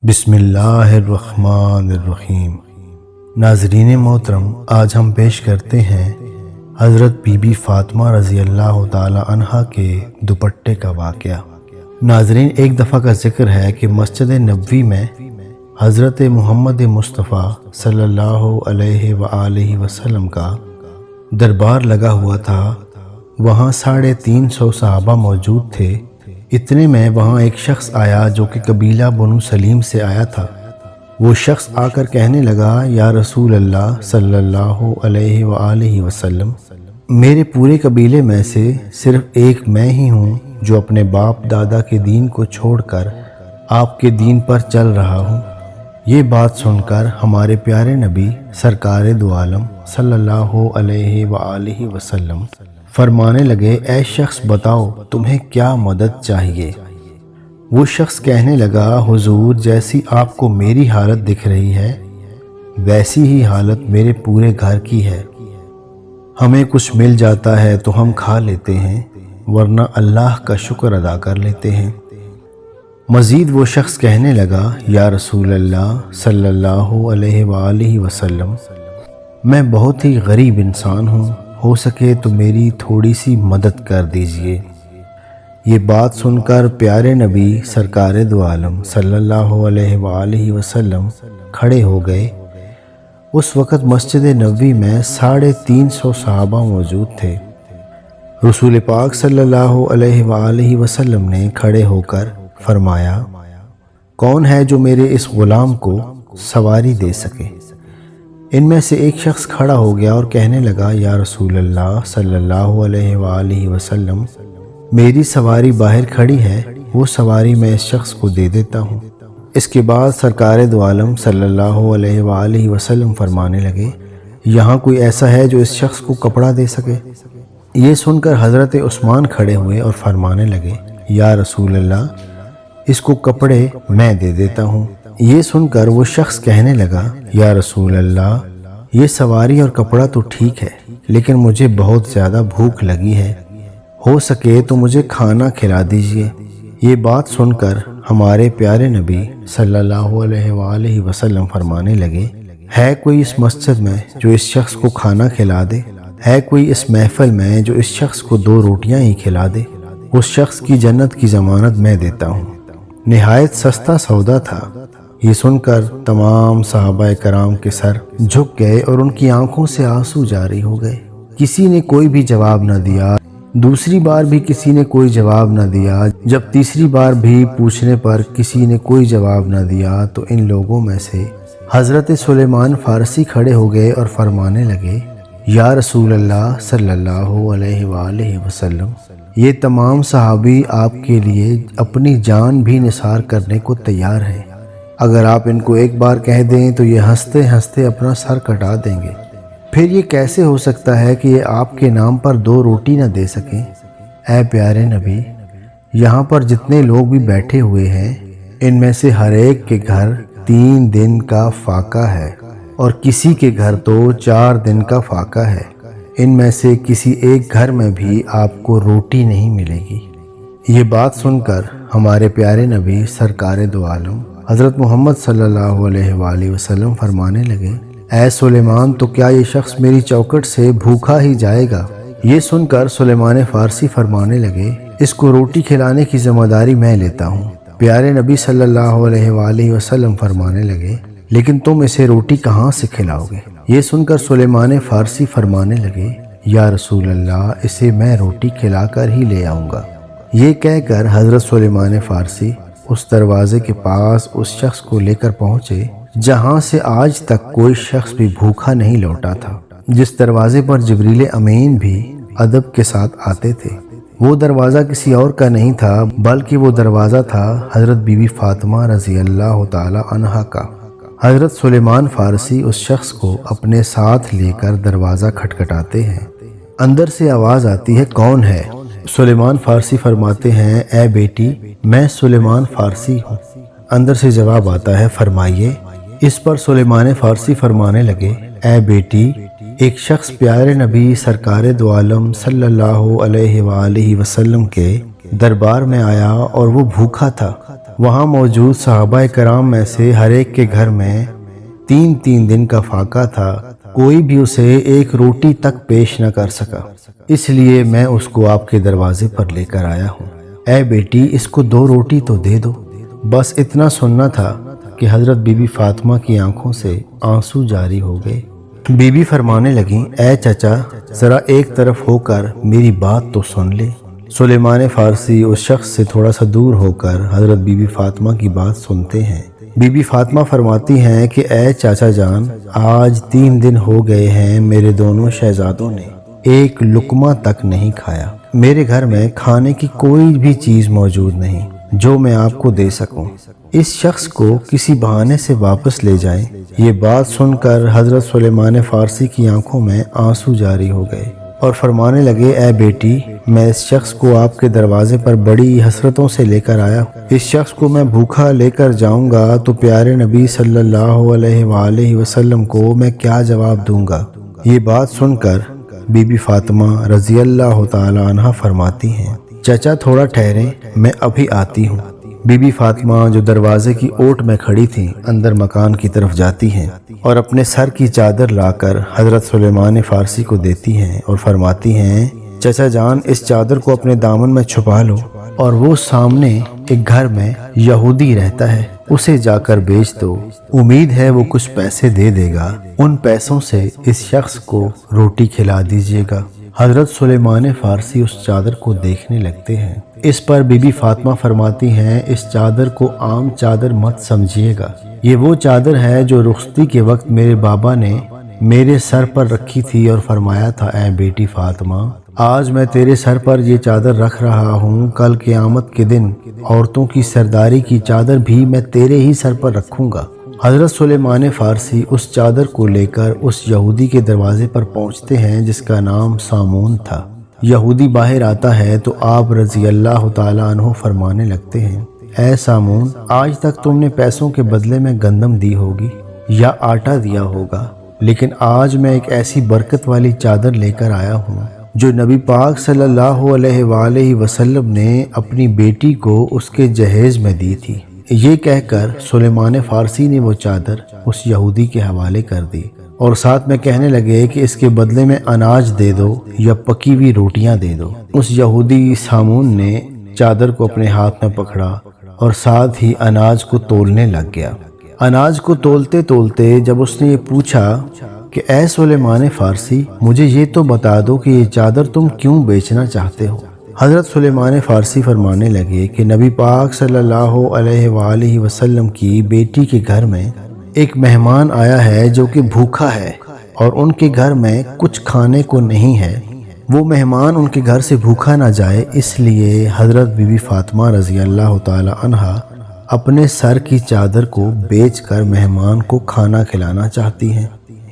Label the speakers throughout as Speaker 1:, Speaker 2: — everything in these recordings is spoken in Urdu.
Speaker 1: بسم اللہ الرحمن الرحیم۔ ناظرین محترم، آج ہم پیش کرتے ہیں حضرت بی بی فاطمہ رضی اللہ تعالی عنہا کے دوپٹے کا واقعہ۔ ناظرین، ایک دفعہ کا ذکر ہے کہ مسجد نبوی میں حضرت محمد مصطفیٰ صلی اللہ علیہ وآلہ وسلم کا دربار لگا ہوا تھا۔ وہاں 350 صحابہ موجود تھے۔ اتنے میں وہاں ایک شخص آیا جو کہ قبیلہ بنو سلیم سے آیا تھا۔ وہ شخص آ کر کہنے لگا، یا رسول اللہ صلی اللہ علیہ وآلہ وسلم، میرے پورے قبیلے میں سے صرف ایک میں ہی ہوں جو اپنے باپ دادا کے دین کو چھوڑ کر آپ کے دین پر چل رہا ہوں۔ یہ بات سن کر ہمارے پیارے نبی سرکار دو عالم صلی اللہ علیہ وآلہ وسلم فرمانے لگے، اے شخص بتاؤ تمہیں کیا مدد چاہیے؟ وہ شخص کہنے لگا، حضور جیسی آپ کو میری حالت دکھ رہی ہے ویسی ہی حالت میرے پورے گھر کی ہے۔ ہمیں کچھ مل جاتا ہے تو ہم کھا لیتے ہیں، ورنہ اللہ کا شکر ادا کر لیتے ہیں۔ مزید وہ شخص کہنے لگا، یا رسول اللہ صلی اللہ علیہ وآلہ وسلم، میں بہت ہی غریب انسان ہوں، ہو سکے تو میری تھوڑی سی مدد کر دیجئے۔ یہ بات سن کر پیارے نبی سرکار دو عالم صلی اللہ علیہ وآلہ وسلم کھڑے ہو گئے۔ اس وقت مسجد نبوی میں 350 صحابہ موجود تھے۔ رسول پاک صلی اللہ علیہ وآلہ وسلم نے کھڑے ہو کر فرمایا، کون ہے جو میرے اس غلام کو سواری دے سکے؟ ان میں سے ایک شخص کھڑا ہو گیا اور کہنے لگا، یا رسول اللہ صلی اللہ علیہ وآلہ وسلم، میری سواری باہر کھڑی ہے، وہ سواری میں اس شخص کو دے دیتا ہوں۔ اس کے بعد سرکار دو عالم صلی اللہ علیہ وآلہ وسلم فرمانے لگے، یہاں کوئی ایسا ہے جو اس شخص کو کپڑا دے سکے؟ یہ سن کر حضرت عثمان کھڑے ہوئے اور فرمانے لگے، یا رسول اللہ، اس کو کپڑے میں دے دیتا ہوں۔ یہ سن کر وہ شخص کہنے لگا، یا رسول اللہ، یہ سواری اور کپڑا تو ٹھیک ہے، لیکن مجھے بہت زیادہ بھوک لگی ہے، ہو سکے تو مجھے کھانا کھلا دیجئے۔ یہ بات سن کر ہمارے پیارے نبی صلی اللہ علیہ وآلہ وسلم فرمانے لگے، ہے کوئی اس مسجد میں جو اس شخص کو کھانا کھلا دے؟ ہے کوئی اس محفل میں جو اس شخص کو 2 روٹیاں ہی کھلا دے؟ اس شخص کی جنت کی ضمانت میں دیتا ہوں۔ نہایت سستا سودا تھا۔ یہ سن کر تمام صحابہ کرام کے سر جھک گئے اور ان کی آنکھوں سے آنسو جاری ہو گئے۔ کسی نے کوئی بھی جواب نہ دیا۔ دوسری بار بھی کسی نے کوئی جواب نہ دیا۔ جب تیسری بار بھی پوچھنے پر کسی نے کوئی جواب نہ دیا تو ان لوگوں میں سے حضرت سلیمان فارسی کھڑے ہو گئے اور فرمانے لگے، یا رسول اللہ صلی اللہ علیہ وآلہ وسلم، یہ تمام صحابی آپ کے لیے اپنی جان بھی نثار کرنے کو تیار ہیں۔ اگر آپ ان کو ایک بار کہہ دیں تو یہ ہنستے ہنستے اپنا سر کٹا دیں گے۔ پھر یہ کیسے ہو سکتا ہے کہ یہ آپ کے نام پر 2 روٹی نہ دے سکیں؟ اے پیارے نبی، یہاں پر جتنے لوگ بھی بیٹھے ہوئے ہیں، ان میں سے ہر ایک کے گھر 3 دن کا فاقہ ہے اور کسی کے گھر تو 4 دن کا فاقہ ہے۔ ان میں سے کسی ایک گھر میں بھی آپ کو روٹی نہیں ملے گی۔ یہ بات سن کر ہمارے پیارے نبی سرکار دو عالم حضرت محمد صلی اللہ علیہ وآلہ وسلم فرمانے لگے، اے سلیمان، تو کیا یہ شخص میری چوکھٹ سے بھوکا ہی جائے گا؟ یہ سن کر سلیمان فارسی فرمانے لگے، اس کو روٹی کھلانے کی ذمہ داری میں لیتا ہوں۔ پیارے نبی صلی اللہ علیہ وآلہ وسلم فرمانے لگے، لیکن تم اسے روٹی کہاں سے کھلاؤ گے؟ یہ سن کر سلیمان فارسی فرمانے لگے، یا رسول اللہ، اسے میں روٹی کھلا کر ہی لے آؤں گا۔ یہ کہہ کر حضرت سلیمان فارسی اس دروازے کے پاس اس شخص کو لے کر پہنچے جہاں سے آج تک کوئی شخص بھی بھوکا نہیں لوٹا تھا، جس دروازے پر جبریل امین بھی ادب کے ساتھ آتے تھے۔ وہ دروازہ کسی اور کا نہیں تھا، بلکہ وہ دروازہ تھا حضرت بی بی فاطمہ رضی اللہ تعالی عنہا کا۔ حضرت سلیمان فارسی اس شخص کو اپنے ساتھ لے کر دروازہ کھٹکھٹاتے ہیں۔ اندر سے آواز آتی ہے، کون ہے؟ سلیمان فارسی فرماتے ہیں، اے بیٹی، میں سلیمان فارسی ہوں۔ اندر سے جواب آتا ہے، فرمائیے۔ اس پر سلیمان فارسی فرمانے لگے، اے بیٹی، ایک شخص پیارے نبی سرکار دو عالم صلی اللہ علیہ وآلہ وسلم کے دربار میں آیا اور وہ بھوکا تھا۔ وہاں موجود صحابہ کرام میں سے ہر ایک کے گھر میں 3 دن کا فاقہ تھا، کوئی بھی اسے ایک روٹی تک پیش نہ کر سکا، اس لیے میں اس کو آپ کے دروازے پر لے کر آیا ہوں۔ اے بیٹی، اس کو 2 روٹی تو دے دو۔ بس اتنا سننا تھا کہ حضرت بی بی فاطمہ کی آنکھوں سے آنسو جاری ہو گئے۔ بی بی فرمانے لگیں، اے چچا، ذرا ایک طرف ہو کر میری بات تو سن لے۔ سلیمان فارسی اس شخص سے تھوڑا سا دور ہو کر حضرت بی بی فاطمہ کی بات سنتے ہیں۔ بی بی فاطمہ فرماتی ہیں کہ اے چاچا جان، آج 3 دن ہو گئے ہیں میرے دونوں شہزادوں نے ایک لقمہ تک نہیں کھایا۔ میرے گھر میں کھانے کی کوئی بھی چیز موجود نہیں جو میں آپ کو دے سکوں، اس شخص کو کسی بہانے سے واپس لے جائیں۔ یہ بات سن کر حضرت سلیمان فارسی کی آنکھوں میں آنسو جاری ہو گئے اور فرمانے لگے، اے بیٹی، میں اس شخص کو آپ کے دروازے پر بڑی حسرتوں سے لے کر آیا ہوں۔ اس شخص کو میں بھوکا لے کر جاؤں گا تو پیارے نبی صلی اللہ علیہ وآلہ وسلم کو میں کیا جواب دوں گا؟ یہ بات سن کر بی بی فاطمہ رضی اللہ تعالی عنہ فرماتی ہیں، چچا تھوڑا ٹھہریں، میں ابھی آتی ہوں۔ بی بی فاطمہ جو دروازے کی اوٹ میں کھڑی تھیں اندر مکان کی طرف جاتی ہیں اور اپنے سر کی چادر لا کر حضرت سلیمان فارسی کو دیتی ہیں اور فرماتی ہیں، چچا جان، اس چادر کو اپنے دامن میں چھپا لو اور وہ سامنے ایک گھر میں یہودی رہتا ہے، اسے جا کر بیچ دو، امید ہے وہ کچھ پیسے دے دے گا، ان پیسوں سے اس شخص کو روٹی کھلا دیجیے گا۔ حضرت سلیمان فارسی اس چادر کو دیکھنے لگتے ہیں۔ اس پر بی بی فاطمہ فرماتی ہیں، اس چادر کو عام چادر مت سمجھیے گا، یہ وہ چادر ہے جو رخصتی کے وقت میرے بابا نے میرے سر پر رکھی تھی اور فرمایا تھا، اے بیٹی فاطمہ، آج میں تیرے سر پر یہ چادر رکھ رہا ہوں، کل قیامت کے دن عورتوں کی سرداری کی چادر بھی میں تیرے ہی سر پر رکھوں گا۔ حضرت سلیمان فارسی اس چادر کو لے کر اس یہودی کے دروازے پر پہنچتے ہیں جس کا نام سامون تھا۔ یہودی باہر آتا ہے تو آپ رضی اللہ تعالی عنہ فرمانے لگتے ہیں، اے سامون، آج تک تم نے پیسوں کے بدلے میں گندم دی ہوگی یا آٹا دیا ہوگا، لیکن آج میں ایک ایسی برکت والی چادر لے کر آیا ہوں جو نبی پاک صلی اللہ علیہ وآلہ وسلم نے اپنی بیٹی کو اس کے جہیز میں دی تھی۔ یہ کہہ کر سلیمان فارسی نے وہ چادر اس یہودی کے حوالے کر دی اور ساتھ میں کہنے لگے کہ اس کے بدلے میں اناج دے دو یا پکی ہوئی روٹیاں دے دو۔ اس یہودی سامون نے چادر کو اپنے ہاتھ میں پکڑا اور ساتھ ہی اناج کو تولنے لگ گیا۔ اناج کو تولتے تولتے جب اس نے یہ پوچھا کہ اے سلیمان فارسی، مجھے یہ تو بتا دو کہ یہ چادر تم کیوں بیچنا چاہتے ہو؟ حضرت سلیمان فارسی فرمانے لگے کہ نبی پاک صلی اللہ علیہ وآلہ وسلم کی بیٹی کے گھر میں ایک مہمان آیا ہے جو کہ بھوکا ہے اور ان کے گھر میں کچھ کھانے کو نہیں ہے، وہ مہمان ان کے گھر سے بھوکا نہ جائے، اس لیے حضرت بی بی فاطمہ رضی اللہ تعالی عنہا اپنے سر کی چادر کو بیچ کر مہمان کو کھانا کھلانا چاہتی ہیں۔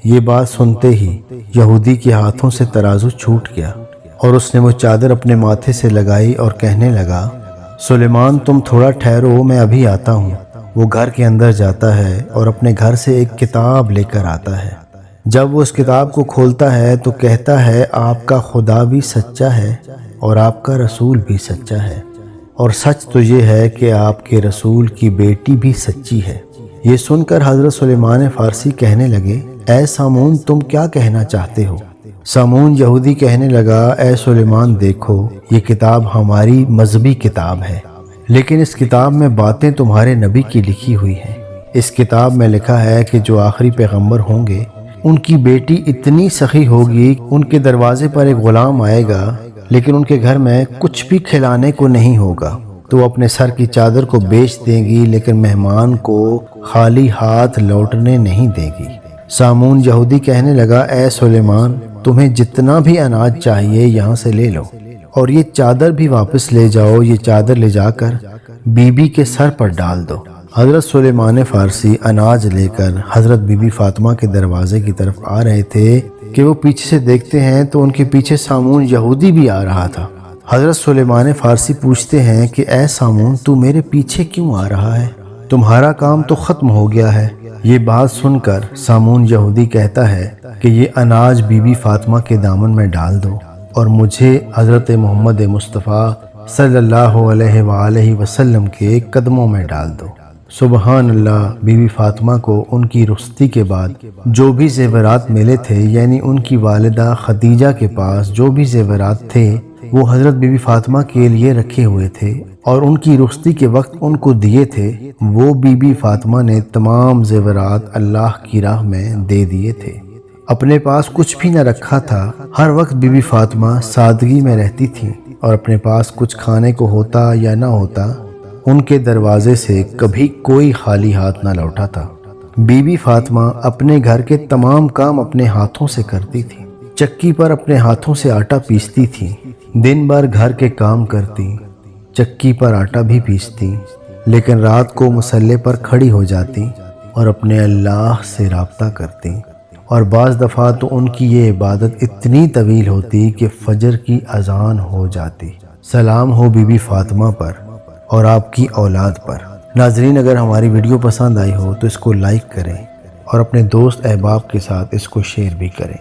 Speaker 1: یہ بات سنتے ہی یہودی کے ہاتھوں سے ترازو چھوٹ گیا اور اس نے وہ چادر اپنے ماتھے سے لگائی اور کہنے لگا، سلیمان، تم تھوڑا ٹھہرو، میں ابھی آتا ہوں۔ وہ گھر کے اندر جاتا ہے اور اپنے گھر سے ایک کتاب لے کر آتا ہے۔ جب وہ اس کتاب کو کھولتا ہے تو کہتا ہے، آپ کا خدا بھی سچا ہے اور آپ کا رسول بھی سچا ہے، اور سچ تو یہ ہے کہ آپ کے رسول کی بیٹی بھی سچی ہے۔ یہ سن کر حضرت سلیمان فارسی کہنے لگے، اے سامون، تم کیا کہنا چاہتے ہو؟ سامون یہودی کہنے لگا، اے سلیمان، دیکھو، یہ کتاب ہماری مذہبی کتاب ہے، لیکن اس کتاب میں باتیں تمہارے نبی کی لکھی ہوئی ہیں۔ اس کتاب میں لکھا ہے کہ جو آخری پیغمبر ہوں گے ان کی بیٹی اتنی سخی ہوگی، ان کے دروازے پر ایک غلام آئے گا لیکن ان کے گھر میں کچھ بھی کھلانے کو نہیں ہوگا، تو وہ اپنے سر کی چادر کو بیچ دیں گی لیکن مہمان کو خالی ہاتھ لوٹنے نہیں دے گی۔ سامون یہودی کہنے لگا، اے سلیمان، تمہیں جتنا بھی اناج چاہیے یہاں سے لے لو اور یہ چادر بھی واپس لے جاؤ، یہ چادر لے جا کر بی بی کے سر پر ڈال دو۔ حضرت سلیمان فارسی اناج لے کر حضرت بی بی فاطمہ کے دروازے کی طرف آ رہے تھے کہ وہ پیچھے سے دیکھتے ہیں تو ان کے پیچھے سامون یہودی بھی آ رہا تھا۔ حضرت سلیمان فارسی پوچھتے ہیں کہ اے سامون، تو میرے پیچھے کیوں آ رہا ہے؟ تمہارا کام تو ختم ہو گیا ہے۔ یہ بات سن کر سامون یہودی کہتا ہے کہ یہ اناج بی بی فاطمہ کے دامن میں ڈال دو اور مجھے حضرت محمد مصطفیٰ صلی اللہ علیہ وآلہ وسلم کے قدموں میں ڈال دو۔ سبحان اللہ۔ بی بی فاطمہ کو ان کی رخصتی کے بعد جو بھی زیورات ملے تھے، یعنی ان کی والدہ خدیجہ کے پاس جو بھی زیورات تھے وہ حضرت بی بی فاطمہ کے لیے رکھے ہوئے تھے اور ان کی رخصتی کے وقت ان کو دیے تھے، وہ بی بی فاطمہ نے تمام زیورات اللہ کی راہ میں دے دیے تھے۔ اپنے پاس کچھ بھی نہ رکھا تھا۔ ہر وقت بی بی فاطمہ سادگی میں رہتی تھیں اور اپنے پاس کچھ کھانے کو ہوتا یا نہ ہوتا، ان کے دروازے سے کبھی کوئی خالی ہاتھ نہ لوٹا تھا۔ بی بی فاطمہ اپنے گھر کے تمام کام اپنے ہاتھوں سے کرتی تھی۔ چکی پر اپنے ہاتھوں سے آٹا پیستی تھی، دن بھر گھر کے کام کرتی، چکی پر آٹا بھی پیستی، لیکن رات کو مصلے پر کھڑی ہو جاتی اور اپنے اللہ سے رابطہ کرتی، اور بعض دفعہ تو ان کی یہ عبادت اتنی طویل ہوتی کہ فجر کی اذان ہو جاتی۔ سلام ہو بی بی فاطمہ پر اور آپ کی اولاد پر۔ ناظرین، اگر ہماری ویڈیو پسند آئی ہو تو اس کو لائک کریں اور اپنے دوست احباب کے ساتھ اس کو شیئر بھی کریں۔